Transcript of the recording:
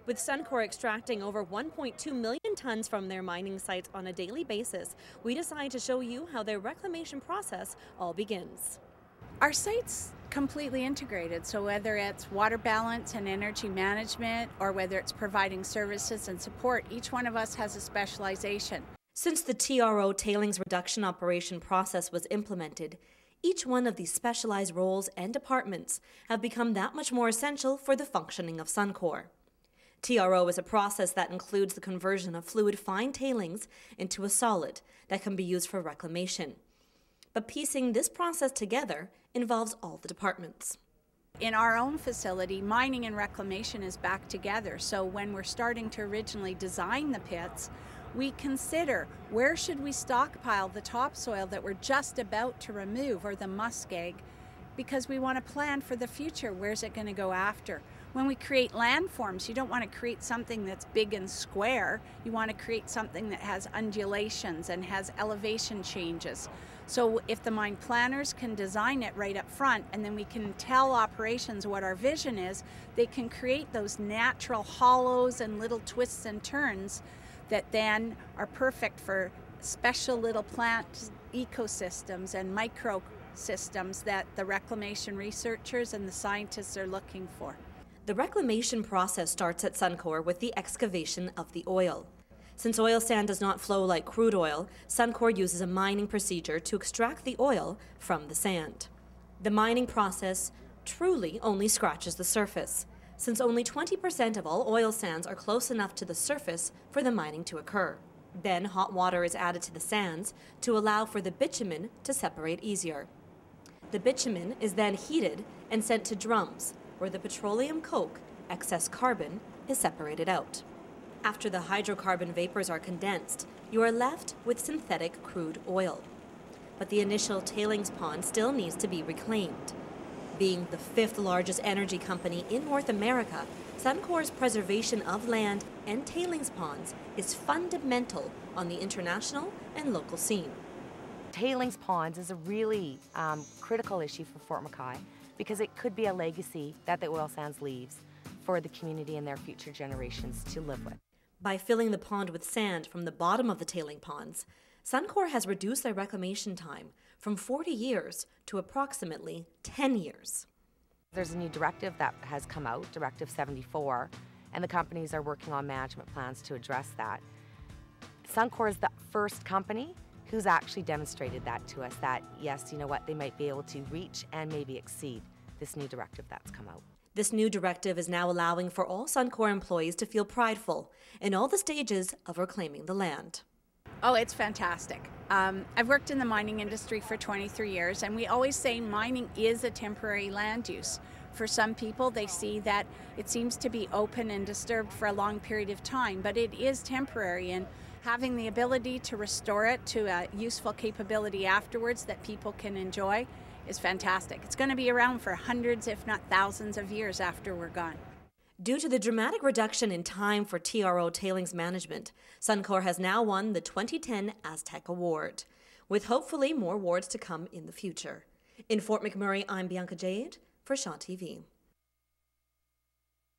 With Suncor extracting over 1.2 million tons from their mining sites on a daily basis, we decide to show you how their reclamation process all begins. Our site's completely integrated, so whether it's water balance and energy management or whether it's providing services and support, each one of us has a specialization. Since the TRO tailings reduction operation process was implemented, each one of these specialized roles and departments have become that much more essential for the functioning of Suncor. TRO is a process that includes the conversion of fluid fine tailings into a solid that can be used for reclamation. But piecing this process together involves all the departments. In our own facility, mining and reclamation is back together. So when we're starting to originally design the pits, we consider where should we stockpile the topsoil that we're just about to remove, or the muskeg, because we want to plan for the future. Where's it going to go after? When we create landforms, you don't want to create something that's big and square. You want to create something that has undulations and has elevation changes. So if the mine planners can design it right up front, and then we can tell operations what our vision is, they can create those natural hollows and little twists and turns that then are perfect for special little plant ecosystems and microsystems that the reclamation researchers and the scientists are looking for. The reclamation process starts at Suncor with the excavation of the oil. Since oil sand does not flow like crude oil, Suncor uses a mining procedure to extract the oil from the sand. The mining process truly only scratches the surface, since only 20% of all oil sands are close enough to the surface for the mining to occur. Then hot water is added to the sands to allow for the bitumen to separate easier. The bitumen is then heated and sent to drums, where the petroleum coke, excess carbon, is separated out. After the hydrocarbon vapors are condensed, you are left with synthetic crude oil. But the initial tailings pond still needs to be reclaimed. Being the 5th largest energy company in North America, Suncor's preservation of land and tailings ponds is fundamental on the international and local scene. Tailings ponds is a really critical issue for Fort McKay, because it could be a legacy that the oil sands leaves for the community and their future generations to live with. By filling the pond with sand from the bottom of the tailing ponds, Suncor has reduced their reclamation time from 40 years to approximately 10 years. There's a new directive that has come out, Directive 74, and the companies are working on management plans to address that. Suncor is the first company who's actually demonstrated that to us, that yes, you know what, they might be able to reach and maybe exceed this new directive that's come out. This new directive is now allowing for all Suncor employees to feel prideful in all the stages of reclaiming the land. Oh, it's fantastic. I've worked in the mining industry for 23 years, and we always say mining is a temporary land use. For some people, they see that it seems to be open and disturbed for a long period of time, but it is temporary, and having the ability to restore it to a useful capability afterwards that people can enjoy is fantastic. It's going to be around for hundreds, if not thousands of years after we're gone. Due to the dramatic reduction in time for TRO tailings management, Suncor has now won the 2010 Aztec Award, with hopefully more awards to come in the future. In Fort McMurray, I'm Bianca Jade for Shaw TV.